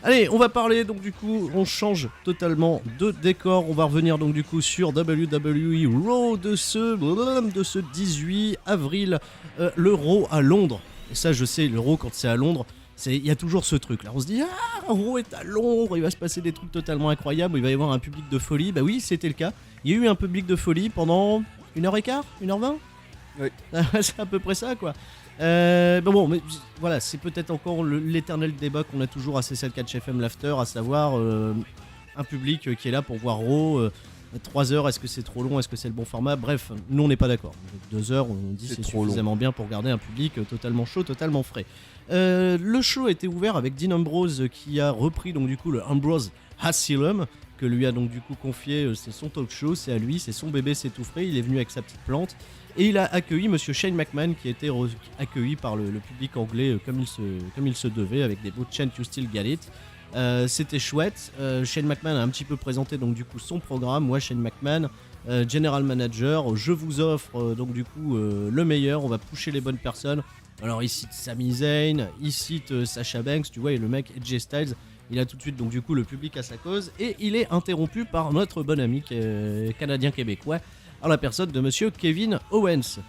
Allez, on va parler donc du coup, on change totalement de décor. On va revenir donc du coup sur WWE Raw de ce 18 avril, le Raw à Londres. Et ça, je sais, le Raw quand c'est à Londres, il y a toujours ce truc là. On se dit ah, Raw est à Londres, il va se passer des trucs totalement incroyables, il va y avoir un public de folie. Bah oui, c'était le cas. Il y a eu un public de folie pendant 1h15, 1h20. Oui. C'est à peu près ça quoi. Mais voilà, c'est peut-être encore l'éternel débat qu'on a toujours à C7 Catch FM l'after, à savoir un public qui est là pour voir Raw. 3 heures, est-ce que c'est trop long, est-ce que c'est le bon format? Bref, nous on n'est pas d'accord. 2 heures, on dit c'est suffisamment bien pour garder un public totalement chaud, totalement frais. Le show a été ouvert avec Dean Ambrose qui a repris donc du coup le Ambrose Asylum, que lui a donc du coup confié, c'est son talk show, c'est à lui, c'est son bébé, c'est tout frais, il est venu avec sa petite plante et il a accueilli monsieur Shane McMahon qui a été accueilli par le public anglais comme il se devait, avec des beaux chants You Still Get It. C'était chouette. Shane McMahon a un petit peu présenté donc du coup son programme. Moi, Shane McMahon, General Manager, je vous offre donc du coup le meilleur, on va pusher les bonnes personnes. Alors il cite Sami Zayn, il cite Sasha Banks, tu vois, et le mec AJ Styles. Il a tout de suite donc du coup le public à sa cause et il est interrompu par notre bon ami canadien-québécois, à la personne de monsieur Kevin Owens,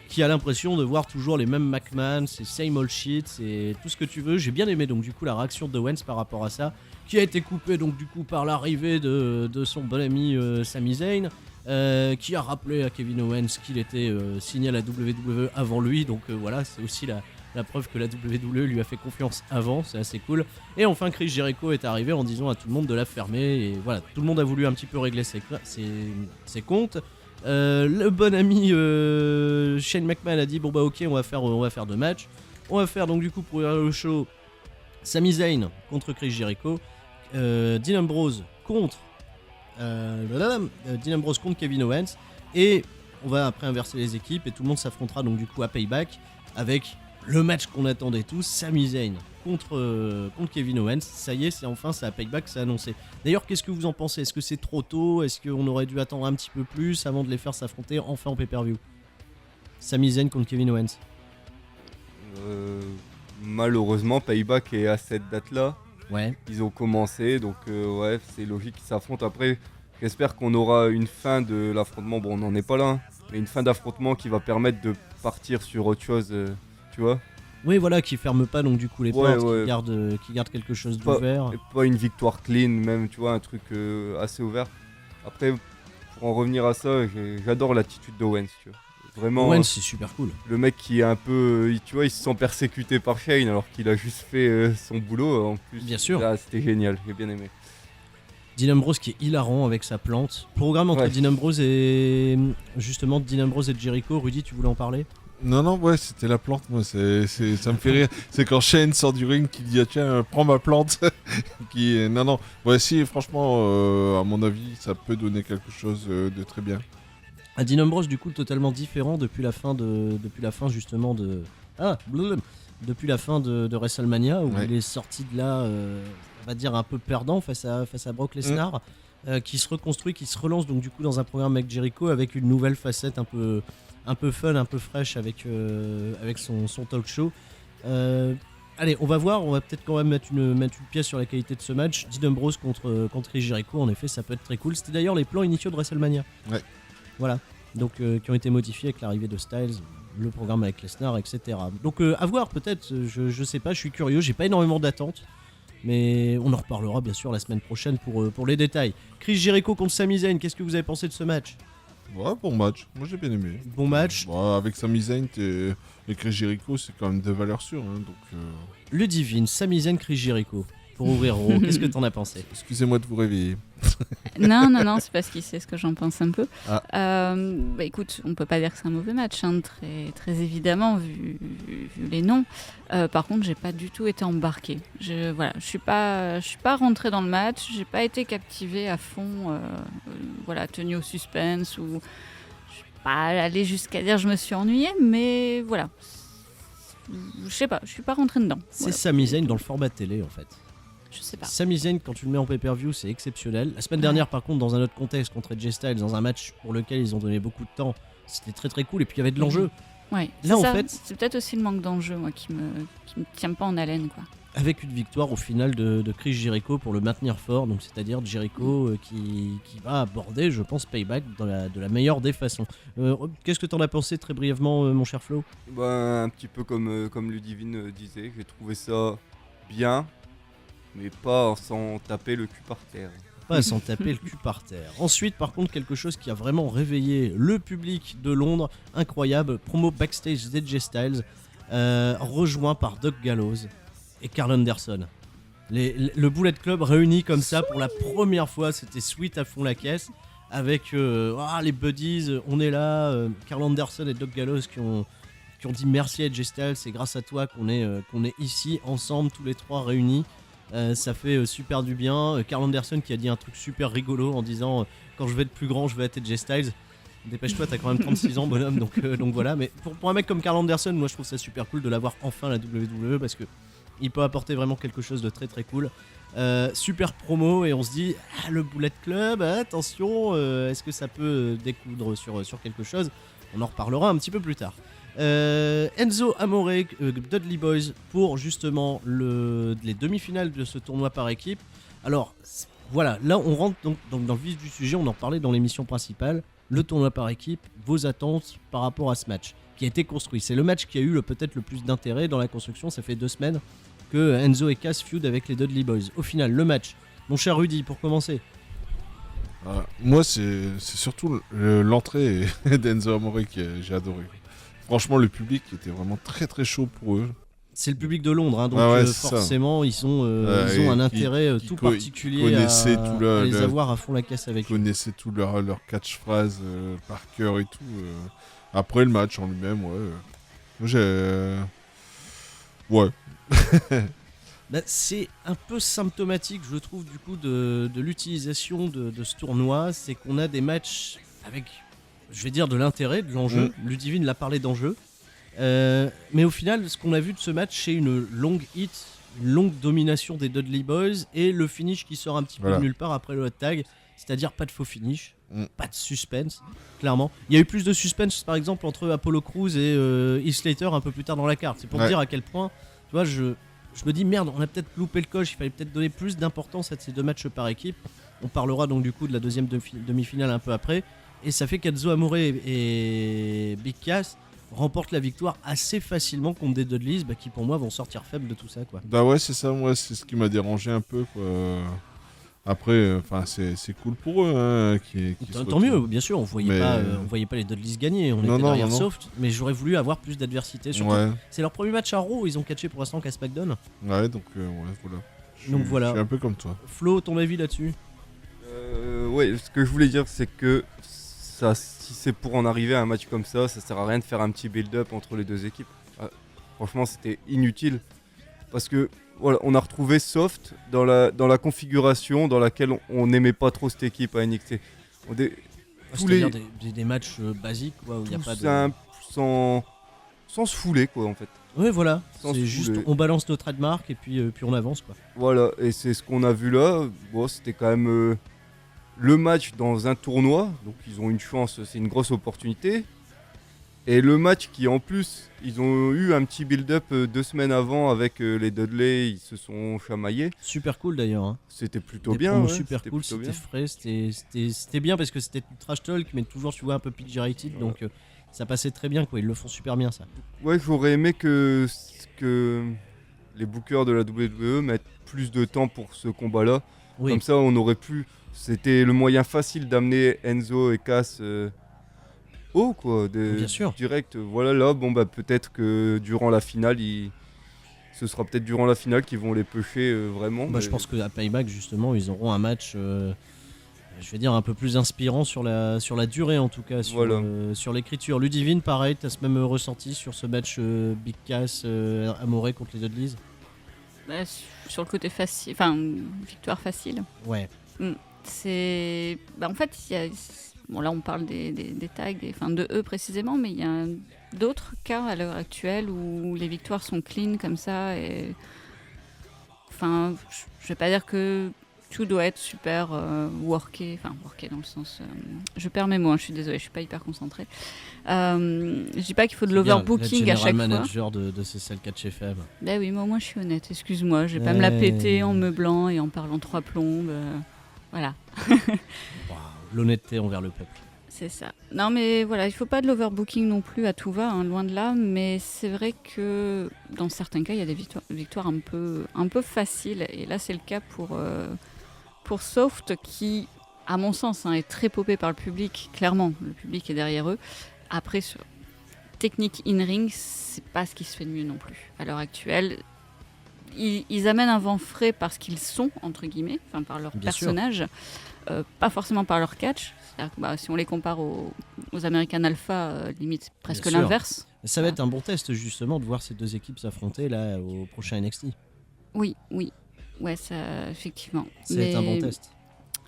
qui a l'impression de voir toujours les mêmes McMahon, c'est same old shit, c'est tout ce que tu veux. J'ai bien aimé donc du coup la réaction d'Owens par rapport à ça, qui a été coupée donc du coup par l'arrivée de son bon ami Sami Zayn, qui a rappelé à Kevin Owens qu'il était signé à la WWE avant lui, donc voilà, c'est aussi la preuve que la WWE lui a fait confiance avant, c'est assez cool. Et enfin Chris Jericho est arrivé en disant à tout le monde de la fermer, et voilà, tout le monde a voulu un petit peu régler ses comptes. Le bon ami Shane McMahon a dit bon bah ok, on va faire 2 matchs. On va faire donc du coup pour le show Sami Zayn contre Chris Jericho, Dean Ambrose contre Kevin Owens, et on va après inverser les équipes et tout le monde s'affrontera donc du coup à Payback avec le match qu'on attendait tous, Sami Zayn contre Kevin Owens. Ça y est, c'est à Payback, c'est annoncé. D'ailleurs, qu'est-ce que vous en pensez? Est-ce que c'est trop tôt? Est-ce qu'on aurait dû attendre un petit peu plus avant de les faire s'affronter enfin en pay-per-view? Sami Zayn contre Kevin Owens. Malheureusement, Payback est à cette date-là. Ouais. Ils ont commencé, donc ouais, c'est logique qu'ils s'affrontent. Après, j'espère qu'on aura une fin de l'affrontement. Bon, on n'en est pas là, hein, mais une fin d'affrontement qui va permettre de partir sur autre chose, tu vois. Oui, voilà, qui ferme pas donc du coup les portes, ouais. qui garde quelque chose d'ouvert. Pas une victoire clean, même, tu vois, un truc assez ouvert. Après, pour en revenir à ça, j'adore l'attitude d'Owens, tu vois. Vraiment, Owens, c'est super cool. le mec qui est un peu, tu vois, il se sent persécuté par Shane alors qu'il a juste fait son boulot en plus. Bien sûr. Là, c'était génial, j'ai bien aimé. Dean Ambrose qui est hilarant avec sa plante. Programme entre Dean Ambrose et justement Dean Ambrose et Jericho. Rudy, tu voulais en parler? Non, ouais, c'était la plante, moi, ça me fait rire. C'est quand Shane sort du ring qui dit ah, tiens, prends ma plante. Non, ouais, si, franchement, à mon avis, ça peut donner quelque chose de très bien. Dean Ambrose, du coup, totalement différent depuis la fin justement de. Depuis la fin de WrestleMania, où il est sorti de là, on va dire, un peu perdant face à Brock Lesnar, qui se reconstruit, qui se relance donc du coup dans un programme avec Jericho avec une nouvelle facette un peu fun, un peu fraîche avec son talk show. Allez, on va voir, on va peut-être quand même mettre une pièce sur la qualité de ce match. Dean Ambrose contre Chris Jericho, en effet, ça peut être très cool. C'était d'ailleurs les plans initiaux de WrestleMania. Ouais. Voilà, donc qui ont été modifiés avec l'arrivée de Styles, le programme avec Lesnar, etc. Donc à voir peut-être, je sais pas, je suis curieux, j'ai pas énormément d'attentes. Mais on en reparlera bien sûr la semaine prochaine pour les détails. Chris Jericho contre Sami Zayn, qu'est-ce que vous avez pensé de ce match? Ouais, bon match. Moi, j'ai bien aimé. Bon match. Ouais, avec Sami Zayn et Chris Jericho, c'est quand même des valeurs sûres. Hein, donc, Le Divine, Sami Zayn, Chris Jericho. Pour ouvrir Raw, qu'est-ce que t'en as pensé? Excusez-moi de vous réveiller. Non, c'est parce qu'il sait ce que j'en pense un peu. Ah. Écoute, on peut pas dire que c'est un mauvais match, hein, très, très évidemment, vu les noms. Par contre, j'ai pas du tout été embarquée. Je suis pas rentrée dans le match, j'ai pas été captivée à fond, tenue au suspense, ou je suis pas allée jusqu'à dire je me suis ennuyée, mais voilà. Je sais pas, je suis pas rentrée dedans. C'est Sami Zayn dans le format télé en fait. Je sais pas. Sami Zayn, quand tu le mets en pay-per-view, c'est exceptionnel. La semaine dernière, par contre, dans un autre contexte, contre AJ Styles, dans un match pour lequel ils ont donné beaucoup de temps, c'était très très cool. Et puis il y avait de l'enjeu. Ouais. Là, en ça, fait, c'est peut-être aussi le manque d'enjeu, moi, qui me tient pas en haleine, quoi. avec une victoire au final de Chris Jericho pour le maintenir fort, donc c'est-à-dire Jericho qui va aborder, je pense, Payback de la meilleure des façons. Qu'est-ce que t'en as pensé très brièvement, mon cher Flo ? Un petit peu comme Ludivine disait, j'ai trouvé ça bien, mais pas sans taper le cul par terre. Pas à s'en taper le cul par terre. Ensuite, par contre, quelque chose qui a vraiment réveillé le public de Londres, incroyable, promo backstage d'AJ Styles, rejoint par Doc Gallows et Karl Anderson. Le Bullet Club réuni comme ça pour la première fois, c'était sweet à fond la caisse, avec les buddies, on est là, Karl Anderson et Doc Gallows qui ont dit merci à AJ Styles, c'est grâce à toi qu'on est ici, ensemble, tous les trois réunis. Ça fait super du bien. Karl Anderson qui a dit un truc super rigolo en disant quand je vais être plus grand, je vais être AJ Styles. Dépêche-toi, t'as quand même 36 ans, bonhomme, donc voilà. Mais pour un mec comme Karl Anderson, moi je trouve ça super cool de l'avoir enfin à la WWE parce que il peut apporter vraiment quelque chose de très très cool. Super promo et on se dit le Bullet Club, attention, est-ce que ça peut découdre sur quelque chose ? On en reparlera un petit peu plus tard. Enzo Amore, Dudley Boyz pour justement les demi-finales de ce tournoi par équipe. Alors voilà, là on rentre donc dans le vif du sujet, on en parlait dans l'émission principale. Le tournoi par équipe, vos attentes par rapport à ce match qui a été construit. C'est le match qui a eu peut-être le plus d'intérêt dans la construction. Ça fait 2 semaines que Enzo et Cass feud avec les Dudley Boyz. Au final, le match, mon cher Rudy, pour commencer. Moi, c'est surtout l'entrée d'Enzo Amore que j'ai adoré. Franchement, le public était vraiment très très chaud pour eux. C'est le public de Londres, hein, donc forcément ils ont un intérêt tout particulier à les avoir à fond la caisse avec eux. Ils connaissaient tout leur catchphrase par cœur et tout. Après le match en lui-même, ouais. C'est un peu symptomatique, je trouve, du coup, de l'utilisation de ce tournoi. C'est qu'on a des matchs avec, je vais dire, de l'intérêt, de l'enjeu. Ludivine l'a parlé d'enjeu. Mais au final, ce qu'on a vu de ce match, c'est une longue hit, une longue domination des Dudley Boyz et le finish qui sort un petit peu de nulle part après le hot tag, c'est-à-dire pas de faux finish, pas de suspense, clairement. Il y a eu plus de suspense par exemple entre Apollo Crews et Heath Slater un peu plus tard dans la carte. C'est pour dire à quel point, tu vois, je me dis merde, on a peut-être loupé le coche, il fallait peut-être donner plus d'importance à ces 2 matchs par équipe. On parlera donc du coup de la deuxième demi-finale un peu après. Et ça fait qu'Enzo Amore et Big Cass remportent la victoire assez facilement contre des Dudleys qui pour moi vont sortir faibles de tout ça, quoi. Bah ouais, c'est ça, moi c'est ce qui m'a dérangé un peu, quoi. Après, c'est cool pour eux, hein, tant mieux, bien sûr, on voyait pas les Dudleys gagner, on était derrière soft, mais j'aurais voulu avoir plus d'adversité. Surtout, c'est leur premier match à Raw, ils ont catché pour l'instant qu'à SmackDown. Ouais, donc voilà. Je suis un peu comme toi. Flo, ton avis là-dessus ? Ce que je voulais dire, c'est que si c'est pour en arriver à un match comme ça sert à rien de faire un petit build-up entre les 2 équipes. Franchement, c'était inutile. Parce que voilà, on a retrouvé Soft dans la configuration dans laquelle on n'aimait pas trop cette équipe à NXT. C'est-à-dire des matchs basiques, quoi, où il n'y a pas de... sans se fouler, quoi, en fait. Ouais, voilà. C'est juste, on balance nos trademarks et puis on avance, quoi. Voilà, et c'est ce qu'on a vu là. Bon, c'était quand même... le match dans un tournoi, donc ils ont une chance, c'est une grosse opportunité. Et le match qui en plus, ils ont eu un petit build-up 2 semaines avant avec les Dudley, ils se sont chamaillés. Super cool d'ailleurs. Hein. C'était plutôt bien. Super cool, c'était frais, c'était bien parce que c'était du trash talk, mais toujours tu vois un peu PG-rated, donc ça passait très bien, quoi. Ils le font super bien, ça. Ouais, j'aurais aimé que les bookers de la WWE mettent plus de temps pour ce combat-là. Oui. Comme ça, on aurait pu... C'était le moyen facile d'amener Enzo et Cass bien sûr. Direct. Voilà, là, peut-être que durant la finale, ce sera peut-être durant la finale qu'ils vont les pêcher vraiment. Je pense qu'à Payback, justement, ils auront un match, je vais dire, un peu plus inspirant sur la durée, en tout cas, sur l'écriture. Ludivine, pareil, t'as ce même ressenti sur ce match Big Cass, Amore contre les Dudleys ? Sur le côté facile, victoire facile. Ouais. C'est... en fait, là on parle des tags, de eux précisément, mais il y a d'autres cas à l'heure actuelle où les victoires sont clean comme ça. Et... je vais pas dire que tout doit être super worké dans le sens... je perds mes mots, hein, je suis désolée, je suis pas hyper concentrée. Je dis pas qu'il faut de l'overbooking à chaque fois. fois. Manager de CCL 4 FM. Ben oui, mais au moins je suis honnête, excuse-moi, je vais pas me la péter en meublant et en parlant trois plombes. Voilà. Wow, l'honnêteté envers le peuple. C'est ça. Non mais voilà, il faut pas de l'overbooking non plus à tout va, hein, loin de là, mais c'est vrai que dans certains cas, il y a des victoires un peu faciles, et là c'est le cas pour Soft qui, à mon sens, hein, est très popé par le public, clairement, le public est derrière eux. Après, sur technique in-ring, c'est pas ce qui se fait de mieux non plus. À l'heure actuelle, ils amènent un vent frais parce qu'ils sont, entre guillemets, enfin par leur Bien personnage, pas forcément par leur catch. C'est-à-dire que, si on les compare aux American Alpha, limite presque Bien sûr. l'inverse. Ça va être un bon test justement de voir ces deux équipes s'affronter là au prochain NXT. Oui. Ouais, ça, effectivement. Ça va être un bon test.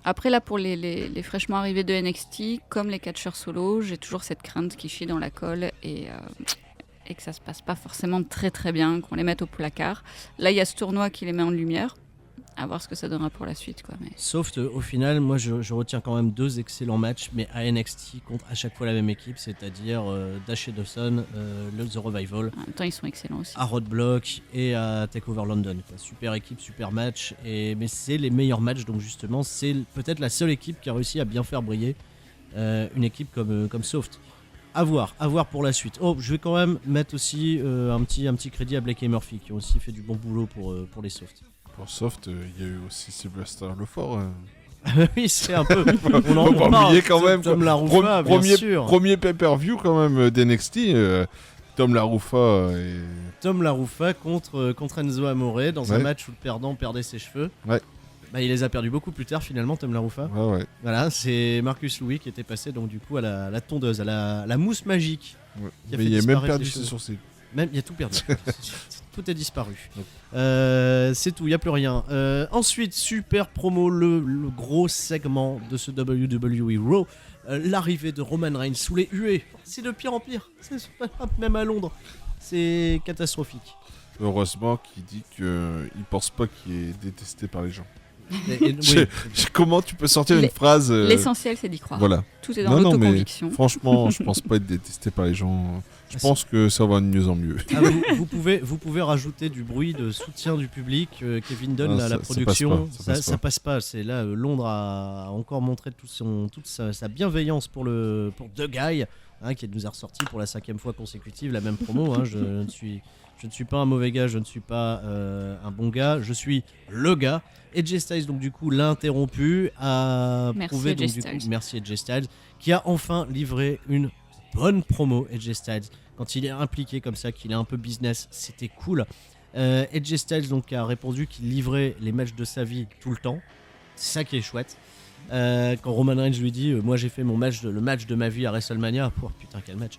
Après, là, pour les fraîchement arrivés de NXT, comme les catcheurs solo, j'ai toujours cette crainte qu'ils chient dans la colle et que ça se passe pas forcément très très bien, qu'on les mette au placard. Là, il y a ce tournoi qui les met en lumière. À voir ce que ça donnera pour la suite, quoi. Mais... Sauf au final, moi je retiens quand même 2 excellents matchs, mais à NXT contre à chaque fois la même équipe, c'est-à-dire Dash et Dawson, The Revival, En même temps, ils sont excellents aussi. à Roadblock et à Takeover London. Quoi. Super équipe, super match, mais c'est les meilleurs matchs, donc justement c'est peut-être la seule équipe qui a réussi à bien faire briller une équipe comme Soft. À voir pour la suite. Oh, je vais quand même mettre aussi un petit crédit à Blake et Murphy qui ont aussi fait du bon boulot pour les Soft. Pour Soft, il y a eu aussi Sylvester Lefort. Oui, c'est un peu. On Faut pas parle, oublier quand même. Tom Laroufa, bien sûr. Premier pay-per-view quand même d'NXT. Tom Laroufa et... Tom Laroufa contre Enzo Amore dans un match où le perdant perdait ses cheveux. Ouais. Il les a perdus beaucoup plus tard finalement, Tom Laroufa. Ouais. Voilà, c'est Marcus Louis qui était passé donc du coup à la tondeuse, à la mousse magique. Ouais. Qui a Mais fait il a même disparaître perdu les ses cheveux. sourcils. Même, il y a tout perdu. Tout est disparu. C'est tout, il n'y a plus rien. Ensuite, super promo, le gros segment de ce WWE Raw. L'arrivée de Roman Reigns sous les huées. C'est de pire en pire. C'est même à Londres. C'est catastrophique. Heureusement qu'il dit qu'il pense pas qu'il est détesté par les gens. Oui. Comment tu peux sortir une phrase L'essentiel, c'est d'y croire. Voilà. Tout est dans l'autoconviction. Franchement, je pense pas être détesté par les gens. Je pense que ça va de mieux en mieux. Ah, vous pouvez rajouter du bruit de soutien du public. Kevin Dunn, Ah, la production, ça passe pas. C'est là, Londres a encore montré toute sa bienveillance pour The Guy, qui nous a ressorti pour la 5e fois consécutive la même promo. Je ne suis pas un mauvais gars, je ne suis pas un bon gars, je suis le gars. AJ Styles donc du coup l'a interrompu, a prouvé donc du coup merci AJ Styles qui a enfin livré une bonne promo. AJ Styles quand il est impliqué comme ça, qu'il est un peu business, c'était cool. AJ Styles donc a répondu qu'il livrait les matchs de sa vie tout le temps. C'est ça qui est chouette. Quand Roman Reigns lui dit moi j'ai fait le match de ma vie à WrestleMania, oh, putain quel match.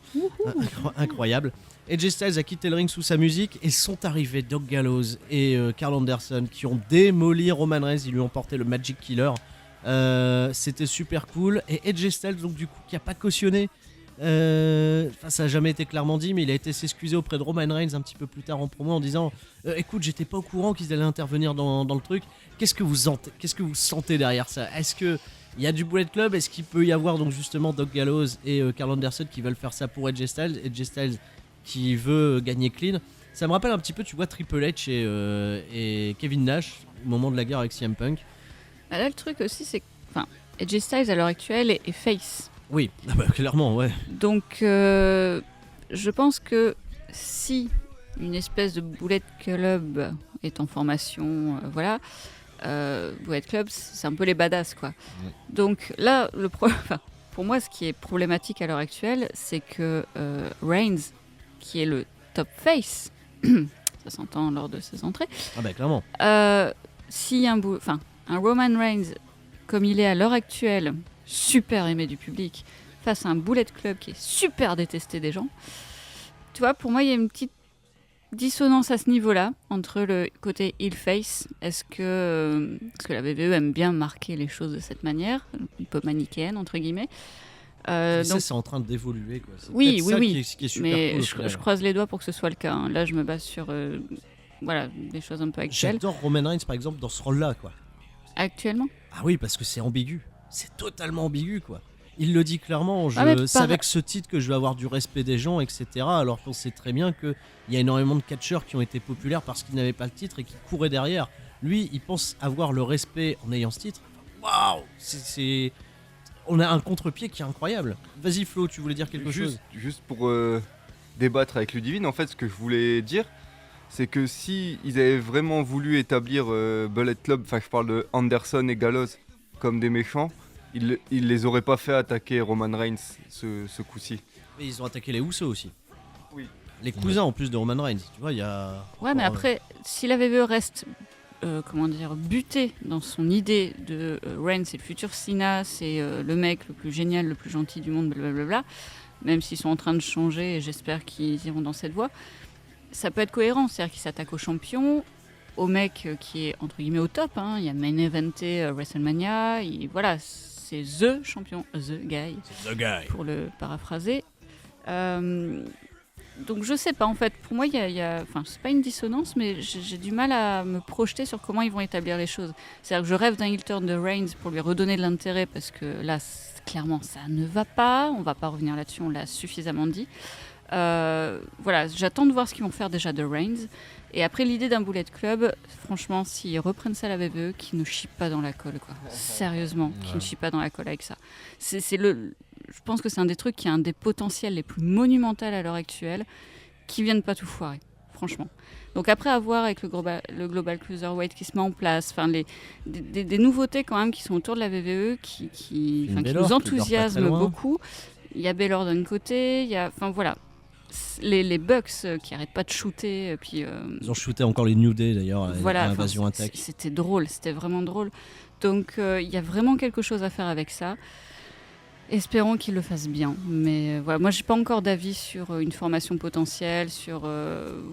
Incroyable. AJ Styles a quitté le ring sous sa musique et sont arrivés Doug Gallows et Carl Anderson qui ont démoli Roman Reigns, ils lui ont porté le Magic Killer. C'était super cool. Et AJ Styles donc du coup qui a pas cautionné, ça a jamais été clairement dit, mais il a été s'excuser auprès de Roman Reigns un petit peu plus tard en promo en disant écoute, j'étais pas au courant qu'ils allaient intervenir dans le truc. Qu'est-ce que vous sentez derrière ça? Est-ce que il y a du Bullet Club? Est-ce qu'il peut y avoir donc justement Doug Gallows et Carl Anderson qui veulent faire ça pour AJ Styles qui veut gagner clean? Ça me rappelle un petit peu, tu vois, Triple H et Kevin Nash au moment de la guerre avec CM Punk. Là, le truc aussi, c'est que AJ Styles à l'heure actuelle est face. Oui, clairement, ouais. Donc, je pense que si une espèce de Bullet Club est en formation, Bullet Club, c'est un peu les badass, quoi. Ouais. Donc là, pour moi, ce qui est problématique à l'heure actuelle, c'est que Reigns, qui est le top face, ça s'entend lors de ses entrées. Ah clairement. Si un Roman Reigns, comme il est à l'heure actuelle, super aimé du public, face à un Bullet Club qui est super détesté des gens, tu vois, pour moi, il y a une petite dissonance à ce niveau-là, entre le côté heel face, est-ce que la WWE aime bien marquer les choses de cette manière, un peu manichéenne, entre guillemets. Donc, c'est en train d'évoluer, quoi. C'est oui. Qui est super mais cool, je croise les doigts pour que ce soit le cas. Hein. Là, je me base sur des choses un peu actuelles. J'adore Roman Reigns, par exemple, dans ce rôle-là, quoi. Actuellement. Ah oui, parce que c'est ambigu. C'est totalement ambigu, quoi. Il le dit clairement, Ah, mais c'est avec ce titre que je vais avoir du respect des gens, etc. Alors qu'on sait très bien qu'il y a énormément de catcheurs qui ont été populaires parce qu'ils n'avaient pas le titre et qui couraient derrière. Lui, il pense avoir le respect en ayant ce titre. Waouh, on a un contre-pied qui est incroyable. Vas-y Flo, tu voulais dire quelque chose? Juste pour débattre avec Ludivine, en fait, ce que je voulais dire, c'est que si ils avaient vraiment voulu établir Bullet Club, enfin je parle de Anderson et Gallows comme des méchants, ils les auraient pas fait attaquer Roman Reigns ce coup-ci. Et ils ont attaqué les Usos aussi. Oui. Les cousins en plus de Roman Reigns. Tu vois, il y a. Ouais, mais après, si la WWE reste buté dans son idée de Reigns, c'est le futur Cena, c'est le mec le plus génial, le plus gentil du monde, blablabla, même s'ils sont en train de changer et j'espère qu'ils iront dans cette voie, ça peut être cohérent, c'est-à-dire qu'ils s'attaquent aux champions, au mec qui est entre guillemets au top, hein. Il y a main eventé WrestleMania, voilà, c'est THE champion, THE guy, pour le paraphraser. Donc je sais pas, en fait, pour moi, enfin, c'est pas une dissonance, mais j'ai du mal à me projeter sur comment ils vont établir les choses. C'est-à-dire que je rêve d'un heel turn de Reigns pour lui redonner de l'intérêt, parce que là, clairement, ça ne va pas. On va pas revenir là-dessus, on l'a suffisamment dit. Voilà, j'attends de voir ce qu'ils vont faire déjà de Reigns. Et après, l'idée d'un Bullet Club, franchement, s'ils reprennent ça à la WWE, qu'ils ne chient pas dans la colle, quoi. Sérieusement, qu'ils ne chient pas dans la colle avec ça. Je pense que c'est un des trucs qui a un des potentiels les plus monumentaux à l'heure actuelle, qui viennent pas tout foirer, franchement. Donc après, à voir avec le Global Cruiserweight qui se met en place, enfin des nouveautés quand même qui sont autour de la WWE, qui nous enthousiasment beaucoup. Il y a Baylor d'un côté, il y a, enfin voilà, les Bucks qui arrêtent pas de shooter, puis ils ont shooté encore les New Day d'ailleurs à l'invasion attaque. C'était drôle, c'était vraiment drôle. Donc il y a vraiment quelque chose à faire avec ça. Espérons qu'ils le fassent bien. Mais voilà, moi j'ai pas encore d'avis sur une formation potentielle, sur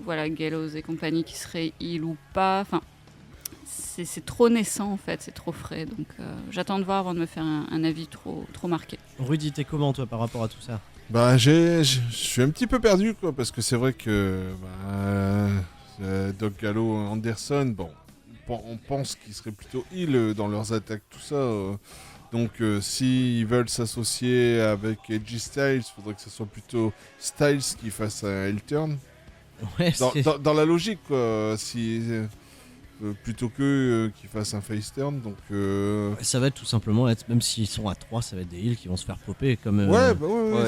voilà, Gallows et compagnie qui seraient heel ou pas. Enfin, c'est trop naissant en fait, c'est trop frais. Donc j'attends de voir avant de me faire un avis trop marqué. Rudy, t'es comment toi par rapport à tout ça? Bah je suis un petit peu perdu quoi, parce que c'est vrai que Doc Gallows, Anderson, bon, on pense qu'ils seraient plutôt heel dans leurs attaques, tout ça. Donc s'ils veulent s'associer avec Edgy Styles, il faudrait que ce soit plutôt Styles qui fasse un heel turn. Ouais, dans la logique quoi, plutôt que qu'ils fassent un face turn. Donc ça va être tout simplement même s'ils sont à 3, ça va être des heels qui vont se faire popper comme ouais,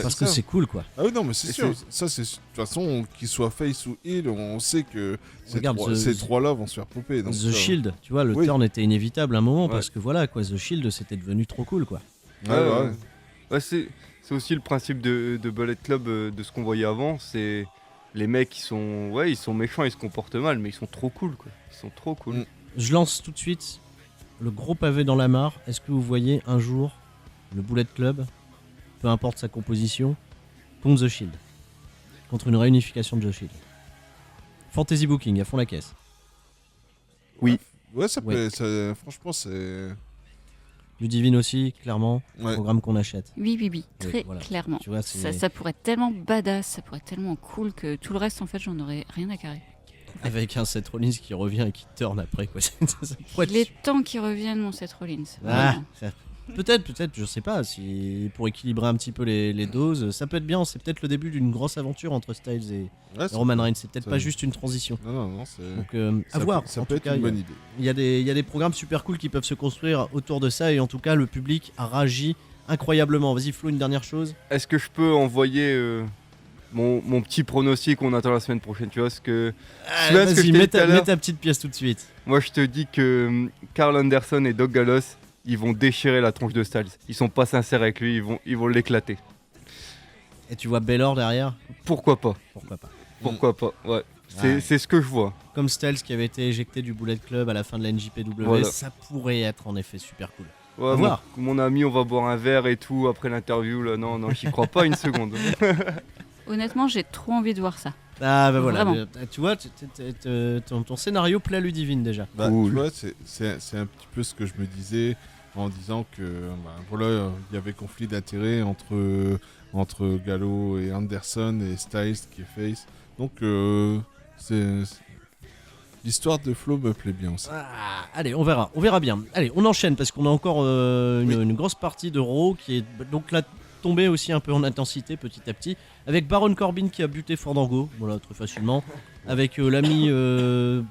parce que c'est cool quoi. Ah oui non mais c'est sûr, ça c'est de toute façon qu'ils soient face ou heel, on sait que ces trois-là vont se faire popper. Donc, The Shield, tu vois, le turn était inévitable à un moment parce que voilà quoi, The Shield c'était devenu trop cool quoi. Ouais, c'est aussi le principe de Bullet Club, de ce qu'on voyait avant, c'est les mecs ils sont méchants, ils se comportent mal, mais ils sont trop cool quoi. Ils sont trop cool. Je lance tout de suite le gros pavé dans la mare. Est-ce que vous voyez un jour le Bullet Club, peu importe sa composition, contre The Shield, contre une réunification de The Shield? Fantasy Booking à fond la caisse. Oui. Ouais, ça peut. Ça, franchement, c'est. Ludivine aussi, clairement. Programme qu'on achète. Oui, très clairement. Tu vois, ça pourrait être tellement badass, ça pourrait être tellement cool que tout le reste, en fait, j'en aurais rien à carrer. Avec un Seth Rollins qui revient et qui turn après quoi. Il est temps qu'il revienne mon Seth Rollins. Peut-être, je sais pas, si pour équilibrer un petit peu les doses, ça peut être bien, c'est peut-être le début d'une grosse aventure entre Styles et Roman Reigns, c'est peut-être pas juste une transition. Non, c'est... Donc à voir, ça peut être une bonne idée. Il y a des programmes super cool qui peuvent se construire autour de ça et en tout cas le public a réagi incroyablement. Vas-y Flo, une dernière chose. Est-ce que je peux envoyer mon petit pronostic qu'on attend la semaine prochaine, tu vois ce que... Vas-y, mets ta petite pièce tout de suite. Moi je te dis que Carl Anderson et Doc Gallows, ils vont déchirer la tronche de Styles. Ils sont pas sincères avec lui, ils vont l'éclater. Et tu vois Baylor derrière ? Pourquoi pas, ouais. C'est ce que je vois. Comme Styles qui avait été éjecté du Bullet Club à la fin de la NJPW, ça pourrait être en effet super cool. Ouais, mon ami, on va boire un verre et tout après l'interview. Là. Non, j'y crois pas une seconde. Honnêtement, j'ai trop envie de voir ça. Ah bah voilà, tu vois, ton scénario plaît à Ludivine déjà. Cool. Tu vois, c'est un petit peu ce que je me disais en disant que il y avait conflit d'intérêts entre Gallows et Anderson et Styles qui est face. Donc L'histoire de Flo me plaît bien aussi. Allez, on verra bien. Allez, on enchaîne parce qu'on a encore une grosse partie de Raw qui est donc là tombée aussi un peu en intensité petit à petit, avec Baron Corbin qui a buté Fandango, voilà, très facilement, avec l'ami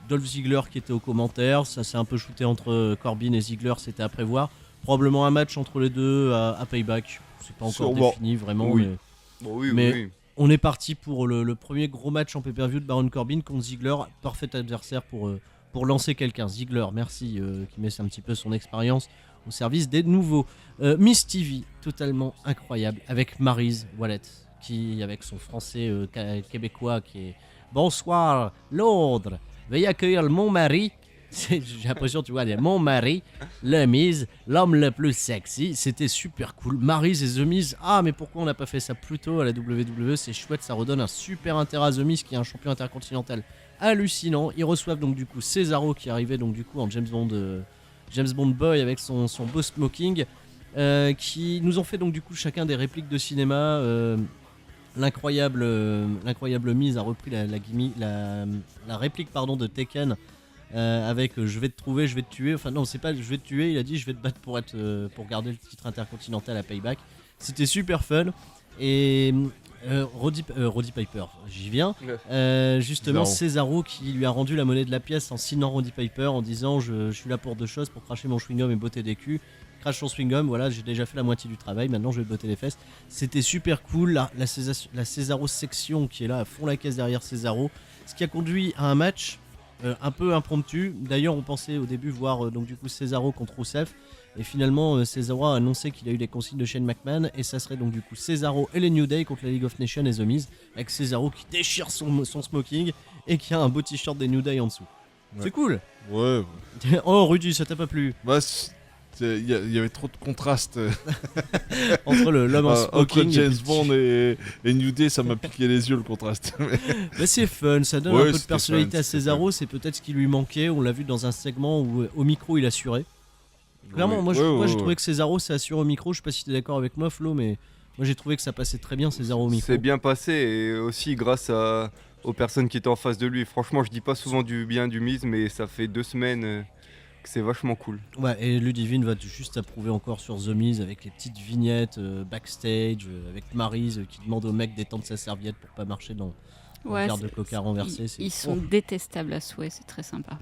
Dolph Ziggler qui était aux commentaires. Ça s'est un peu shooté entre Corbin et Ziggler, c'était à prévoir. Probablement un match entre les deux à Payback. C'est pas encore Sûrement. défini vraiment, Oui. mais Bon, oui, Mais- oui. on est parti pour le premier gros match en pay-per-view de Baron Corbin contre Ziggler, parfait adversaire pour lancer quelqu'un. Ziggler, merci, qui met un petit peu son expérience au service des nouveaux. Miss TV, totalement incroyable, avec Maryse Wallet, qui, avec son français québécois, qui est « Bonsoir, Londres, veuillez accueillir mon mari ». J'ai l'impression, tu vois, il y a mon mari, le Miz, l'homme le plus sexy. C'était super cool. Maryse et The Miz. Ah, mais pourquoi on n'a pas fait ça plus tôt à la WWE? C'est chouette, ça redonne un super intérêt à The Miz, qui est un champion intercontinental hallucinant. Ils reçoivent donc du coup Cesaro, qui arrivait donc du coup en James Bond Boy avec son beau smoking, qui nous ont fait donc du coup chacun des répliques de cinéma. L'incroyable Miz a repris la réplique de Tekken. Avec je vais te trouver, je vais te tuer. Enfin non, c'est pas je vais te tuer, il a dit je vais te battre pour garder le titre intercontinental à Payback. C'était super fun. Et Roddy Piper, j'y viens. Justement, Cesaro qui lui a rendu la monnaie de la pièce en signant Roddy Piper en disant je suis là pour deux choses, pour cracher mon chewing-gum et botter des culs. Crache son chewing-gum, voilà, j'ai déjà fait la moitié du travail, maintenant je vais botter les fesses. C'était super cool. La Cesaro section qui est là à fond la caisse derrière Cesaro, ce qui a conduit à un match un peu impromptu. D'ailleurs, on pensait au début voir donc du coup Cesaro contre Rusev, et finalement Cesaro a annoncé qu'il a eu les consignes de Shane McMahon, et ça serait donc du coup Cesaro et les New Day contre la League of Nations et The Miz, avec Cesaro qui déchire son smoking et qui a un beau t-shirt des New Day en dessous. Ouais. C'est cool. Ouais. Oh Rudy, ça t'a pas plu? Bah, il y avait trop de contraste Entre l'homme en entre smoking James et puis- Bond et New Day, ça m'a piqué les yeux le contraste. Mais c'est fun, ça donne Ouais, un peu de c'était personnalité fun, à c'était Cesaro, c'est peut-être ce qui lui manquait. On l'a vu dans un segment où au micro il assurait. Clairement, moi j'ai trouvé que Cesaro s'est assuré au micro. Je sais pas si t'es d'accord avec moi, Flo, mais moi j'ai trouvé que ça passait très bien Cesaro au micro. C'est bien passé, et aussi grâce aux personnes qui étaient en face de lui. Franchement, je dis pas souvent du bien du Miz, mais ça fait 2 semaines que c'est vachement cool. Ouais, et Ludivine va juste approuver encore sur The Miz avec les petites vignettes backstage, avec Maryse qui demande au mec d'étendre sa serviette pour pas marcher dans le verre de coca renversé. Ils sont détestables à souhait, c'est très sympa.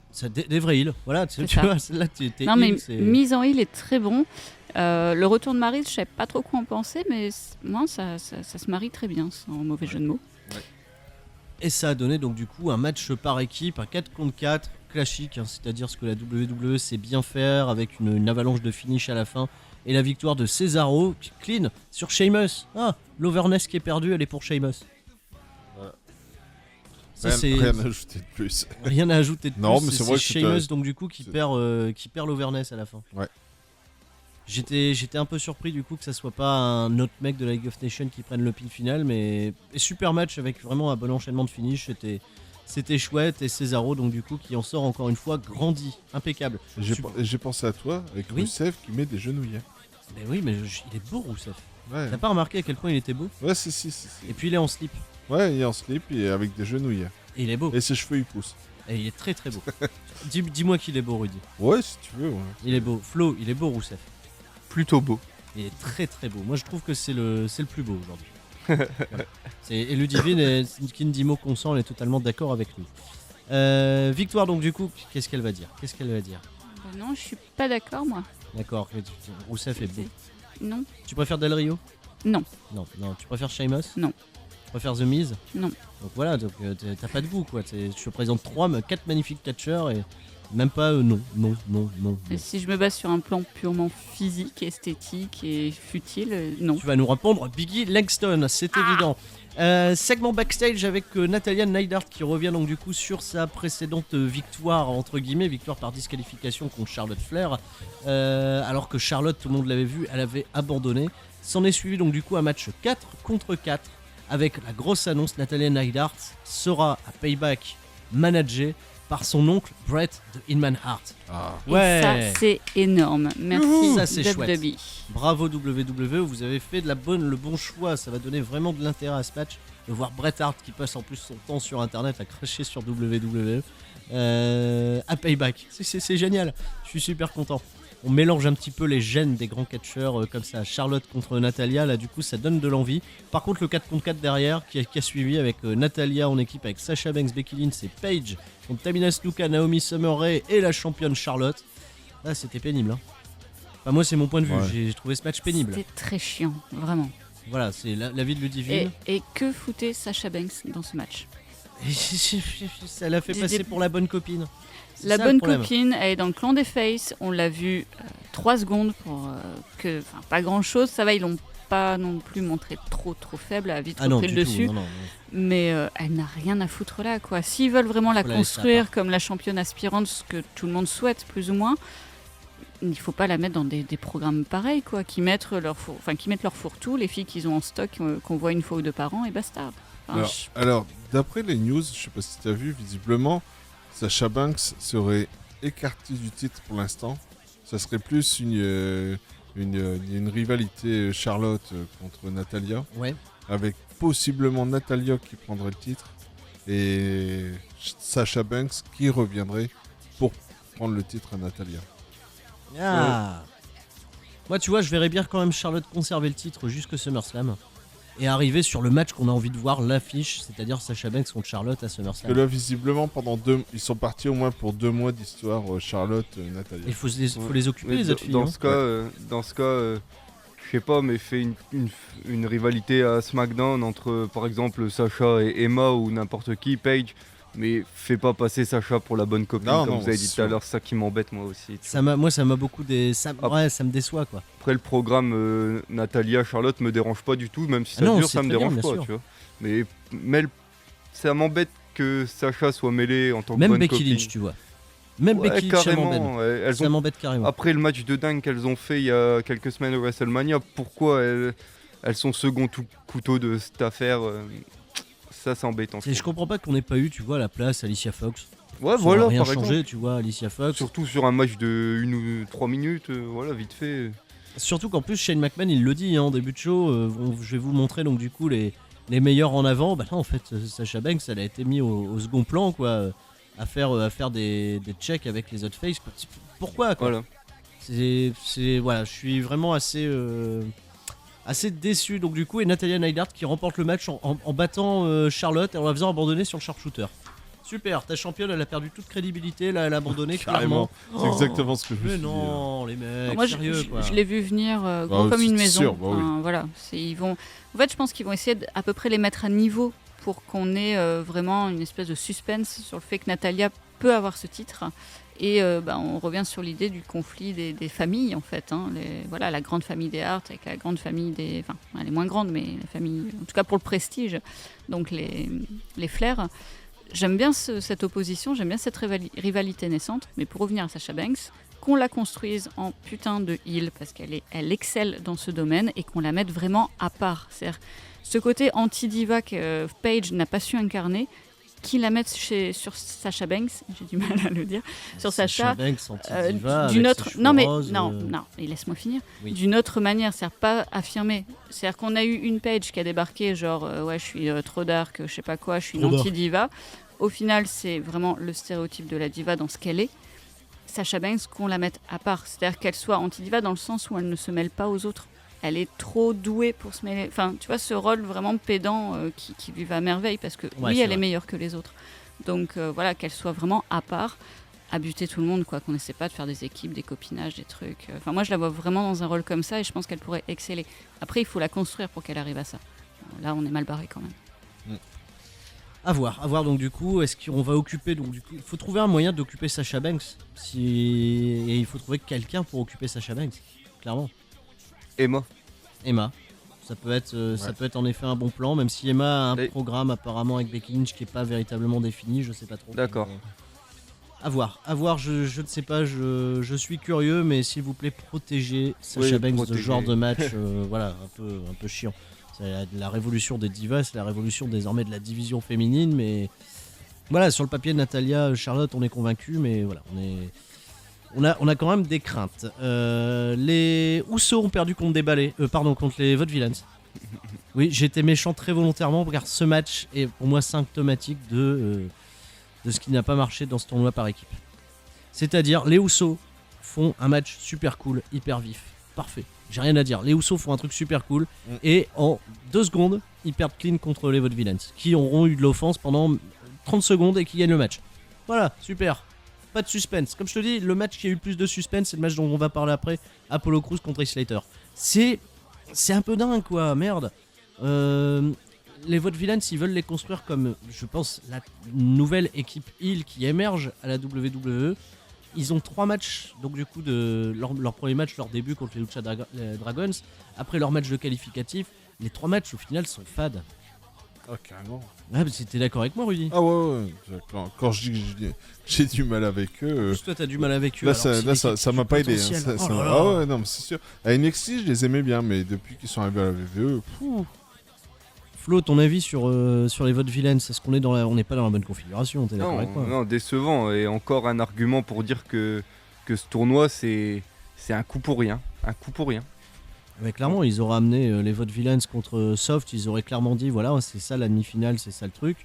Des vrais heals, voilà, tu C'est ça. vois, là t'es Non, mais heal, c'est- mise en heal est très bon. Le retour de Maryse, je savais pas trop quoi en penser, mais moi, ça se marie très bien, sans mauvais jeu de mots. Et ça a donné donc du coup un match par équipe, un 4 contre 4, classique, hein, c'est-à-dire ce que la WWE sait bien faire, avec une avalanche de finish à la fin, et la victoire de Cesaro, clean, sur Sheamus. Ah, l'overness qui est perdue, elle est pour Sheamus. Voilà. Ça, c'est Rien à ajouter de plus. rien à ajouter de plus. Non, mais c'est vrai que Sheamus c'était- donc du coup qui c'est- perd l'overness à la fin. Ouais. J'étais un peu surpris du coup que ça soit pas un autre mec de la League of Nations qui prenne le pin final, mais et super match avec vraiment un bon enchaînement de finish, c'était chouette, et Cesaro donc du coup qui en sort encore une fois grandi, impeccable. J'ai pensé à toi avec Oui. Rusev qui met des genouillères. Mais oui, mais il est beau Rousseff. Ouais, T'as pas remarqué à quel point il était beau? ouais, si. Et puis il est en slip, Ouais, il est en slip et avec des genouillères. et il est beau, Et ses cheveux ils poussent. et il est très très beau. Dis-moi qu'il est beau Rudy. Ouais, si tu veux. Ouais. Il est beau. Flo, il est beau Rousseff. Plutôt beau. Il est très très beau. Moi je trouve que c'est le plus beau aujourd'hui. Voilà. Et Ludivine et Kindimo Consent, elle est totalement d'accord avec nous. Victoire donc du coup, qu'est-ce qu'elle va dire? Bah non, je suis pas d'accord, moi. D'accord, Rousseff est beau. Non. Tu préfères Del Rio? Non. Non. Tu préfères Sheamus? Non. Tu préfères The Miz? Non. Donc voilà, t'as pas de goût quoi. Je te présente 4 magnifiques catcheurs et même pas non. Et si je me base sur un plan purement physique, esthétique et futile, non. Tu vas nous répondre Biggie Langston, c'est évident. Segment backstage avec Natalya Neidhart qui revient donc du coup sur sa précédente victoire, entre guillemets, victoire par disqualification contre Charlotte Flair, alors que Charlotte, tout le monde l'avait vu, elle avait abandonné. S'en est suivi donc du coup un match 4 contre 4 avec la grosse annonce, Natalya Neidhart sera à Payback managée par son oncle Bret de Inman Hart. Ah. Et ça, c'est énorme. Merci, Ça, c'est chouette. WWE. Bravo WWE, vous avez fait le bon choix. Ça va donner vraiment de l'intérêt à ce match. De voir Bret Hart qui passe en plus son temps sur internet à cracher sur WWE à Payback. C'est génial. Je suis super content. On mélange un petit peu les gènes des grands catcheurs comme ça. Charlotte contre Natalia, là du coup ça donne de l'envie. Par contre le 4 contre 4 derrière qui a suivi avec Natalia en équipe avec Sasha Banks, Becky Lynch et Paige contre Tamina Snuka, Naomi Summer Rae et la championne Charlotte. Là c'était pénible. Hein. Enfin, moi c'est mon point de vue, Ouais. j'ai trouvé ce match pénible. C'était très chiant, vraiment. Voilà, c'est l'avis de Ludivine. Et que foutait Sasha Banks dans ce match? Ça l'a fait passer pour la bonne copine. C'est La ça, le bonne problème. copine, elle est dans le clan des Faces. On l'a vu 3 secondes pour pas grand chose. Ça va, ils l'ont pas non plus montré trop faible. Elle a vite Ah non, repris du le tout, dessus. non. Mais elle n'a rien à foutre là, quoi. S'ils veulent vraiment la Faut la laisser à construire comme la championne aspirante, ce que tout le monde souhaite, plus ou moins, il faut pas la mettre dans des programmes pareils, quoi. Qui mettent leur fourre-tout, les filles qu'ils ont en stock, qu'on voit une fois ou deux par an, et basta. Enfin, Alors, d'après les news, je sais pas si tu as vu, visiblement, Sasha Banks serait écartée du titre pour l'instant. Ça serait plus une rivalité Charlotte contre Natalia, Ouais. avec possiblement Natalia qui prendrait le titre et Sasha Banks qui reviendrait pour prendre le titre à Natalia. Ah. Moi, tu vois, je verrais bien quand même Charlotte conserver le titre jusque SummerSlam et arriver sur le match qu'on a envie de voir, l'affiche, c'est-à-dire Sasha Banks contre Charlotte à Parce que SummerSlam. là, visiblement, ils sont partis au moins pour 2 mois d'histoire Charlotte Natalia. Il faut les occuper, Mais les autres filles. dans hein. ce cas, je sais pas, mais fais une rivalité à SmackDown entre par exemple Sacha et Emma ou n'importe qui, Paige, mais fais pas passer Sacha pour la bonne copine Non, comme non, vous avez dit c'est tout à sûr. l'heure, c'est ça qui m'embête moi aussi. tu vois. Moi, ça m'a beaucoup ouais, ça me déçoit quoi. Après le programme Natalia Charlotte me dérange pas du tout, même si Ah ça non, dure, c'est ça me très bien, dérange bien pas, sûr. tu vois. Mais ça m'embête que Sacha soit mêlée en tant que Même bonne Becky copine. Lynch, tu vois. Même Ouais, Becky Lynch, ça carrément. m'embête. Elles Ça ont m'embête carrément. Après le match de dingue qu'elles ont fait il y a quelques semaines au WrestleMania, pourquoi elles sont second couteau de cette affaire ça c'est embêtant. Et je comprends pas qu'on n'ait pas eu, tu vois, la place Alicia Fox. Ouais, Ça voilà, n'a rien par changé, exemple. tu vois, Alicia Fox. Surtout sur un match de 1 ou 3 minutes, voilà, vite fait. Surtout qu'en plus, Shane McMahon, il le dit hein, en début de show. Je vais vous montrer donc du coup les meilleurs en avant. Bah là, en fait, Sasha Banks, elle a été mise au second plan, quoi, à faire des checks avec les autres faces. Pourquoi, quoi. Voilà. Voilà, je suis vraiment assez déçu. Donc du coup, et Natalya Neidhart qui remporte le match en battant Charlotte et en la faisant abandonner sur le sharpshooter. Super, ta championne, elle a perdu toute crédibilité, là, elle a abandonné Carrément. clairement. C'est exactement ce que je me Mais suis dit. non, les mecs, moi, sérieux, quoi. je l'ai vu venir gros Bah, comme une c'est maison. sûr, bah oui. Enfin, voilà, En fait, je pense qu'ils vont essayer d'à peu près les mettre à niveau pour qu'on ait vraiment une espèce de suspense sur le fait que Natalia peut avoir ce titre. Et on revient sur l'idée du conflit des familles, en fait. Hein. Voilà, la grande famille des Hart avec la grande famille des... Enfin, elle est moins grande, mais la famille... En tout cas, pour le prestige, donc les Flair. J'aime bien cette opposition, j'aime bien cette rivalité naissante. Mais pour revenir à Sasha Banks, qu'on la construise en putain de heel, parce elle excelle dans ce domaine, et qu'on la mette vraiment à part. C'est-à-dire, ce côté anti-diva que Paige n'a pas su incarner, qui la mettent sur Sasha Banks, j'ai du mal à le dire, sur Sasha, Banks anti-diva d'une avec autre, ses cheveux non mais roses, non, et laisse-moi finir, Oui. d'une autre manière, c'est-à-dire pas affirmé, c'est-à-dire qu'on a eu une Paige qui a débarqué genre ouais je suis trop dark, je sais pas quoi, je suis une Trop dark. anti-diva. Au final, c'est vraiment le stéréotype de la diva dans ce qu'elle est. Sasha Banks, qu'on la mette à part, c'est-à-dire qu'elle soit anti-diva dans le sens où elle ne se mêle pas aux autres. Elle est trop douée pour se mêler. Enfin, tu vois, ce rôle vraiment pédant qui lui va à merveille parce que Ouais, oui, c'est elle est vrai. meilleure que les autres. Donc voilà, qu'elle soit vraiment à part, à buter tout le monde, quoi. Qu'on n'essaie pas de faire des équipes, des copinages, des trucs. Enfin, moi, je la vois vraiment dans un rôle comme ça et je pense qu'elle pourrait exceller. Après, il faut la construire pour qu'elle arrive à ça. Là, on est mal barré quand même. À voir donc du coup, est-ce qu'on va occuper donc du coup, il faut trouver un moyen d'occuper Sasha Banks et il faut trouver quelqu'un pour occuper Sasha Banks, clairement. Emma. Ça peut être en effet un bon plan, même si Emma a un Et- programme apparemment avec Becky Lynch qui est pas véritablement défini, je sais pas trop. D'accord. À voir, je ne sais pas, je suis curieux, mais s'il vous plaît protégez Sasha Oui, Banks de ce protégez. genre de match, voilà, un peu chiant. C'est la révolution des divas, c'est la révolution désormais de la division féminine, mais Voilà, sur le papier, Natalia, Charlotte, on est convaincus, mais voilà, on a quand même des craintes. Les Usos ont perdu contre contre les Vaudevillains. Oui, j'ai été méchant très volontairement car ce match est pour moi symptomatique de ce qui n'a pas marché dans ce tournoi par équipe. C'est-à-dire, les Usos font un match super cool, hyper vif, parfait. J'ai rien à dire. Les Usos font un truc super cool et en 2 secondes, ils perdent clean contre les Vaudevillains qui auront eu de l'offense pendant 30 secondes et qui gagnent le match. Voilà, super. Pas de suspense. Comme je te dis, le match qui a eu le plus de suspense, c'est le match dont on va parler après, Apollo Crews contre Heath Slater. C'est un peu dingue quoi, merde. Les Vaudevillains, s'ils veulent les construire comme, je pense, la nouvelle équipe heel qui émerge à la WWE, ils ont 3 matchs, donc du coup, de leur premier match, leur début contre les Lucha Dragons, après leur match de qualificatif, les 3 matchs au final sont fades. Ah, carrément. Ah, mais t'es d'accord avec moi, Rudy? Ah ouais. Quand je dis que j'ai du mal avec eux. Toi, t'as du mal avec eux. Là, alors ça m'a pas aidé. Hein. Oh là là. Ah ouais, non, mais c'est sûr. À NXT, je les aimais bien, mais depuis qu'ils sont arrivés à la WWE, Flo, ton avis sur les Vaudevillains, est-ce qu'on est on n'est pas dans la bonne configuration? T'es d'accord avec moi? Non, décevant. Et encore un argument pour dire que ce tournoi, c'est un coup pour rien. Un coup pour rien. Ouais, clairement, ils auraient amené les Vaudevillains contre Soft, ils auraient clairement dit voilà, c'est ça la demi-finale, c'est ça le truc.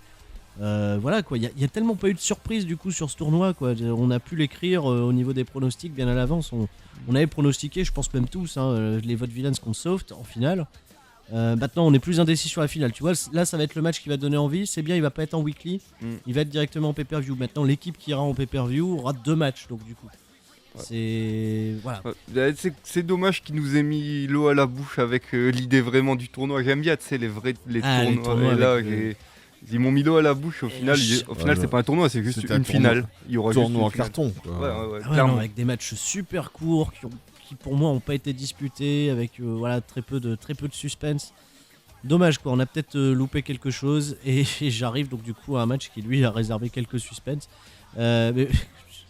Voilà quoi, il y a tellement pas eu de surprise du coup sur ce tournoi quoi. On a pu l'écrire au niveau des pronostics bien à l'avance. On avait pronostiqué, je pense même tous, les Vaudevillains contre Soft en finale. Maintenant, on est plus indécis sur la finale. Tu vois, là, ça va être le match qui va donner envie. C'est bien, il va pas être en weekly, il va être directement en pay-per-view. Maintenant, l'équipe qui ira en pay-per-view aura 2 matchs, donc du coup. Ouais. C'est. Voilà. Ouais, c'est dommage qu'il nous ait mis l'eau à la bouche avec l'idée vraiment du tournoi. J'aime bien, tu sais, les tournois. Et là, ils m'ont mis l'eau à la bouche. Au final, c'est pas un tournoi, c'est juste une finale. Il y aura tournoi en carton. Ouais, non, avec des matchs super courts qui pour moi n'ont pas été disputés, avec très peu de suspense. Dommage quoi, on a peut-être loupé quelque chose et j'arrive donc du coup à un match qui lui a réservé quelques suspens. Mais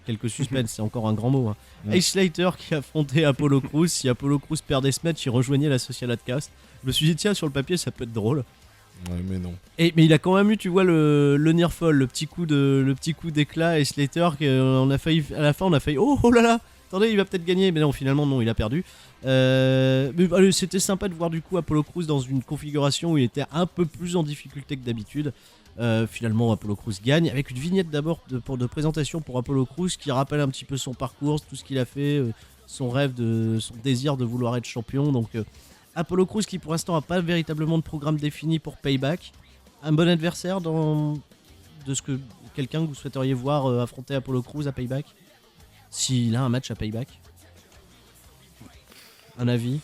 quelques suspens, c'est encore un grand mot. Heath Slater qui affrontait Apollo Crews. Si Apollo Crews perdait ce match, il rejoignait la Social Outcast. Je me suis dit tiens, sur le papier ça peut être drôle. Ouais, mais non. Mais il a quand même eu, tu vois, le near fall, le petit coup d'éclat. Et Slater, on a failli, à la fin, on a failli, oh là là, attendez, il va peut-être gagner. Mais non, finalement, non, il a perdu. Mais allez, c'était sympa de voir du coup Apollo Crews dans une configuration où il était un peu plus en difficulté que d'habitude. Finalement, Apollo Crews gagne avec une vignette d'abord de présentation pour Apollo Crews qui rappelle un petit peu son parcours, tout ce qu'il a fait, son rêve, son désir de vouloir être champion. Donc, Apollo Crews qui pour l'instant n'a pas véritablement de programme défini pour Payback. Un bon adversaire de ce que quelqu'un que vous souhaiteriez voir affronter Apollo Crews à Payback, s'il a un match à Payback. Un avis?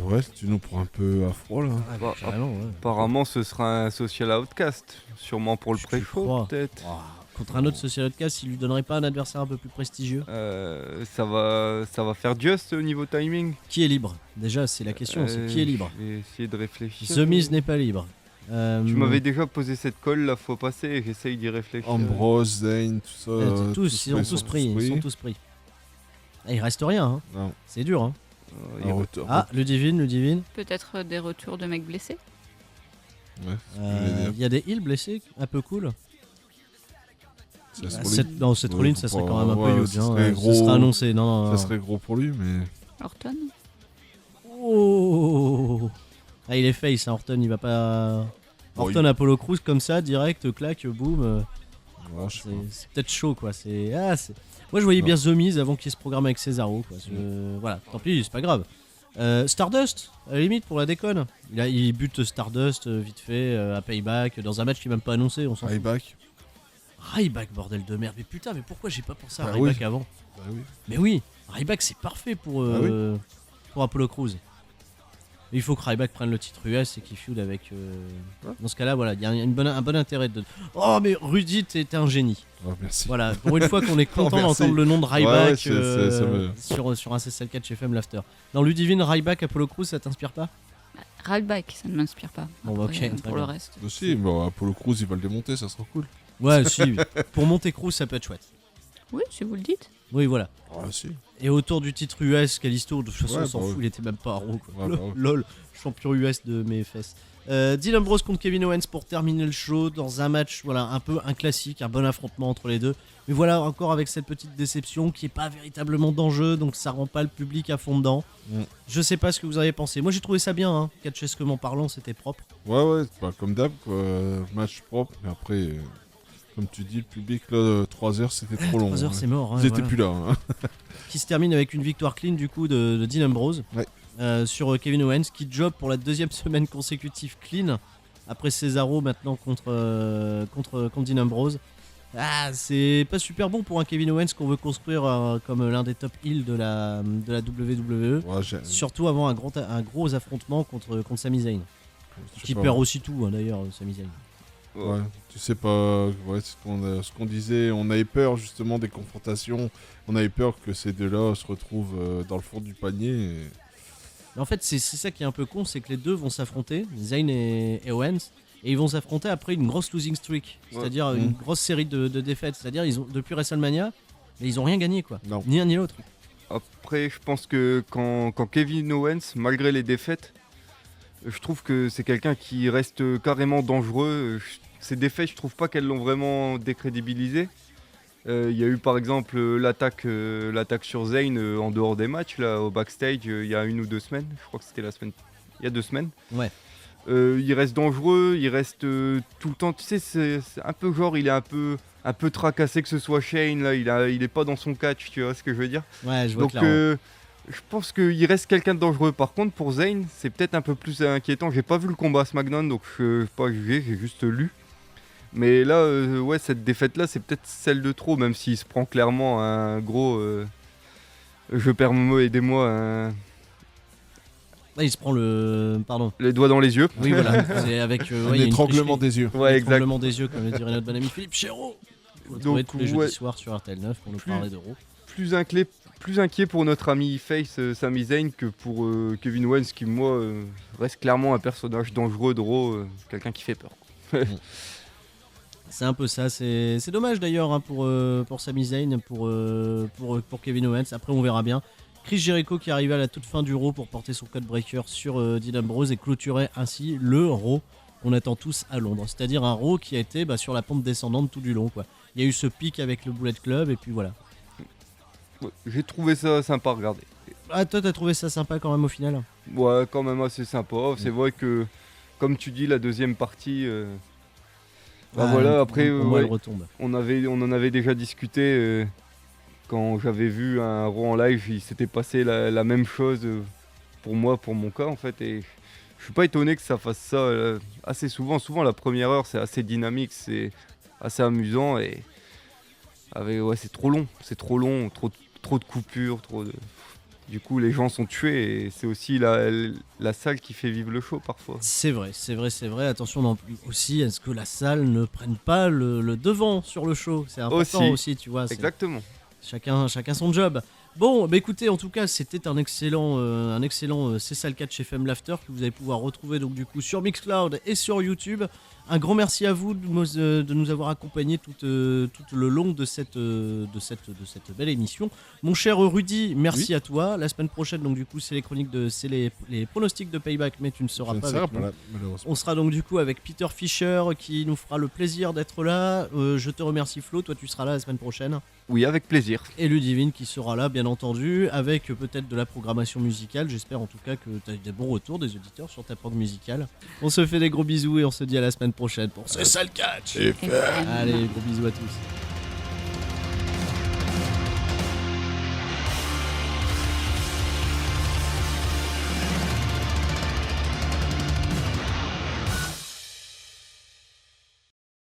Ouais, tu nous prends un peu à froid là. Carrément, ouais. Apparemment, ce sera un social outcast, sûrement pour le pré-show peut-être. Contre un autre social outcast, il lui donnerait pas un adversaire un peu plus prestigieux? Ça va faire juste au niveau timing. Qui est libre? Déjà, c'est la question, c'est qui est libre? Je vais essayer de réfléchir. The Miz n'est pas libre. Tu m'avais déjà posé cette colle la fois passée et j'essaye d'y réfléchir. Ambrose, Zayn, tout ça. Ils sont tous pris. Ah, il reste rien, hein. Non. C'est dur, hein. Le Divine. Peut-être des retours de mecs blessés. Il y a des heals blessés, un peu cool. Seth Rollins, ça serait quand même un peu huge. Ça serait annoncé. Non. Ça serait gros pour lui, mais. Orton. Oh. Ah, il est face, hein, Orton, il va pas. Orton, Apollo Crews comme ça, direct, clac, boum. C'est peut-être chaud, quoi. Moi, je voyais bien The Miz avant qu'il se programme avec Cesaro, quoi. Voilà, tant pis, c'est pas grave. Stardust, à la limite, pour la déconne. Il bute Stardust vite fait à Payback dans un match qui est même pas annoncé. On s'en fout. Ryback, bordel de merde. Mais putain, mais pourquoi j'ai pas pensé à Ryback avant? Mais oui, Ryback c'est parfait pour Apollo Crews. Il faut que Ryback prenne le titre US et qu'il feud avec. Dans ce cas-là, voilà, il y a un bon intérêt de. Oh, mais Rudy, t'es un génie. Oh, merci. Voilà, pour une fois qu'on est content d'entendre le nom de Ryback sur un CSL4 FM L'After. Dans Ludivine, Ryback, Apollo Crews, ça t'inspire pas? Ryback, ça ne m'inspire pas. Bon, Après, ok. pour le reste. Si, Apollo Crews, il va le démonter, ça sera cool. Ouais, si. Pour monter Crews, ça peut être chouette. Oui, si vous le dites. Oui, voilà. Ah, si. Et autour du titre US, Kalisto, de toute façon, Ouais, on s'en bah fout, ouais. il était même pas à Raw. Quoi. Ouais, bah ouais. Lol, champion US de mes fesses. Dean Ambrose contre Kevin Owens pour terminer le show dans un match, voilà, un peu un classique, un bon affrontement entre les deux. Mais voilà, encore avec cette petite déception qui est pas véritablement d'enjeu, donc ça rend pas le public à fond dedans. Je sais pas ce que vous avez pensé. Moi j'ai trouvé ça bien, hein. Catchesquement parlant, c'était propre. Ouais, bah, comme d'hab, quoi. Match propre. Mais après, comme tu dis, le public, là, 3 heures, c'était trop long. 3 heures, hein. c'est mort. Ils Ouais, étaient voilà. plus là. Hein. Qui se termine avec une victoire clean du coup de Dean Ambrose Ouais. sur Kevin Owens qui job pour la deuxième semaine consécutive clean après Cesaro maintenant contre Dean Ambrose. Ah, c'est pas super bon pour un Kevin Owens qu'on veut construire comme l'un des top heels de la WWE. Ouais, Surtout avant un gros affrontement contre Sami Zayn. je sais Qui pas. perd aussi tout hein, d'ailleurs, Sami Zayn. Ouais, tu sais pas, ouais, c'est ce qu'on disait, on avait peur justement des confrontations, on avait peur que ces deux-là se retrouvent dans le fond du panier. Mais en fait, c'est ça qui est un peu con, c'est que les deux vont s'affronter, Zayn et Owens, et ils vont s'affronter après une grosse losing streak, Ouais. c'est-à-dire une grosse série de défaites. C'est-à-dire ils ont depuis WrestleMania, mais ils ont rien gagné quoi, Non. ni un ni l'autre. Après, je pense que quand Kevin Owens, malgré les défaites, je trouve que c'est quelqu'un qui reste carrément dangereux. Ses défaites, je trouve pas qu'elles l'ont vraiment décrédibilisé. Il y a eu par exemple l'attaque sur Zayn en dehors des matchs, là, au backstage, il y a 1 ou 2 semaines. Je crois que c'était il y a 2 semaines. Ouais. Il reste dangereux, il reste tout le temps. Tu sais, c'est un peu genre, il est un peu tracassé que ce soit Shane, là, il est pas dans son catch, tu vois ce que je veux dire. Ouais, je vois Donc clairement. je pense qu'il reste quelqu'un de dangereux. Par contre, pour Zayn, c'est peut-être un peu plus inquiétant. J'ai pas vu le combat à SmackDown, donc je peux pas juger, j'ai juste lu. Mais là, ouais, cette défaite-là, c'est peut-être celle de trop, même s'il se prend clairement un gros... je perds mon mot, aidez-moi. Ah, il se prend Les doigts dans les yeux. Oui voilà, c'est avec Un il y a une étranglement tricherie. des yeux. Ouais, Un exact. étranglement des yeux, comme le dirait notre bon ami Philippe Chéreau. Vous retrouvez Donc, tous les jeudis ouais. soirs sur RTL9 pour nous Plus- parler d'Euro. Plus inquiet pour notre ami Face Sami Zayn que pour Kevin Owens, qui, moi, reste clairement un personnage dangereux de Raw, quelqu'un qui fait peur. C'est un peu ça, c'est dommage d'ailleurs hein, pour Sami Zayn, pour Kevin Owens. Après, on verra bien. Chris Jericho qui arrive à la toute fin du Raw pour porter son code breaker sur Dean Ambrose et clôturer ainsi le Raw qu'on attend tous à Londres. C'est-à-dire un Raw qui a été sur la pente descendante tout du long. Quoi. Il y a eu ce pic avec le Bullet Club et puis voilà. Ouais, j'ai trouvé ça sympa à regarder. Ah, toi, t'as trouvé ça sympa quand même au final? Ouais, quand même assez sympa. C'est vrai que, comme tu dis, la deuxième partie... voilà, après, pour moi, ouais, elle retombe. on en avait déjà discuté quand j'avais vu un Raw en live, il s'était passé la même chose pour moi, pour mon cas en fait, et je suis pas étonné que ça fasse ça assez souvent. Souvent la première heure c'est assez dynamique, c'est assez amusant et c'est trop long, trop de coupures, du coup les gens sont tués et c'est aussi la salle qui fait vivre le show parfois. C'est vrai. Attention aussi à ce que la salle ne prenne pas le devant sur le show. C'est important aussi, tu vois. Exactement. Chacun son job. Bon, bah écoutez, en tout cas, c'était un excellent C'est ça le catch FM Laughter que vous allez pouvoir retrouver donc du coup sur Mixcloud et sur YouTube. Un grand merci à vous de nous avoir accompagnés tout le long de cette belle émission. Mon cher Rudy, merci à toi. La semaine prochaine, donc du coup, c'est les pronostics de Payback, mais tu ne seras Je ne pas serai avec pas nous. là, malheureusement. On sera donc du coup avec Peter Fischer qui nous fera le plaisir d'être là. Je te remercie Flo, toi tu seras là la semaine prochaine. Oui, avec plaisir. Et Ludivine qui sera là bien entendu avec peut-être de la programmation musicale. J'espère en tout cas que tu as eu des bons retours des auditeurs sur ta prog musicale. On se fait des gros bisous et on se dit à la semaine prochaine pour C'est ça le catch. Et Allez, gros bisous à tous.